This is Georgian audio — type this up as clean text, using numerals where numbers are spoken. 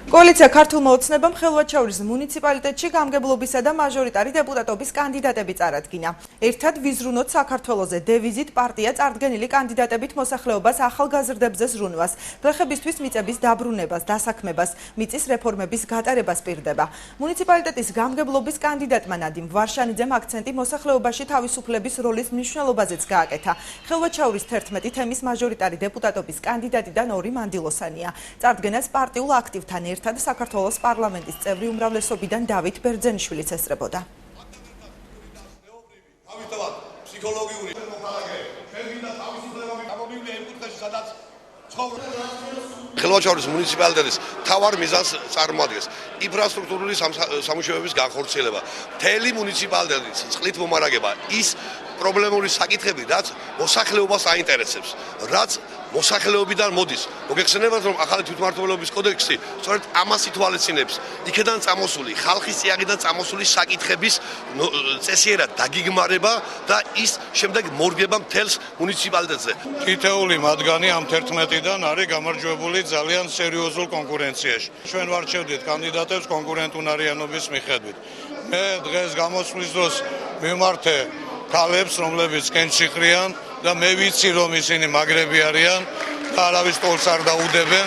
კოალიცია ქართულმა ოცნებამ ხელვაჩაურის მუნიციპალიტეტში გამგებლობისა და მაჟორიტარი deputatობის კანდიდატები წარადგინა. ერთად ვიზრუნოთ საქართველოზე დევიზით პარტია წარდგენილი კანდიდატებით მოსახლეობას ახალგაზრდებზე ზრუნვას, გლეხებისთვის მიწების დაბრუნებას, დასაქმებას, მიწის რეფორმების გატარებას პირდება. მუნიციპალიტეტის გამგებლობის კანდიდატმა ნადიმ ვარშანიძემ აქცენტი მოსახლეობაში თავისუფლების როლის მნიშვნელობაზეც გააკეთა. ხელვაჩაურის 11 თემის მაჟორიტარი deputatობის კანდიდატიდან 2 მანდილოსანია. წარდგენას პარტიულ აქტივთან ერთად საქართველოს პარლამენტის წევრი უმრავლესობიდან დავით ბერძენიშვილიც ესწრებოდა. ხელვაჩაურის მუნიციპალიტეტის მთავარ მიზანს წარმოადგენს ინფრასტრუქტურული სამუშაოების განხორციელება. მთელი მუნიციპალიტეტის წყლით მომარაგება ის პრობლემური საკითხები, რაც მოსახლეობას აინტერესებს, რაც მოსახლეობიდან მოდის. მოგეხსენებათ, რომ ახალი თვითმმართველობის კოდექსი სწორედ ამას ითვალისწინებს. იქედან წამოსული, ხალხის წიაღიდან წამოსული საკითხების წესიერად დაგიგმარება და ის შემდეგ მორგება მთელს მუნიციპალიტეტზე. თითეული მათგანი ამ 11-დან არის გამარჯვებული ძალიან სერიოზულ კონკურენციაში. ჩვენ ვარჩევდით კანდიდატებს კონკურენტუნარიანობის მიხედვით. მე დღეს გამოსვლის დროს მიმართე ქალებს, რომლებიც კენჭში ყრიან და მე ვიცი, რომ ისინი მაგრები არიან და არავის ტოლს არ დაუდებენ.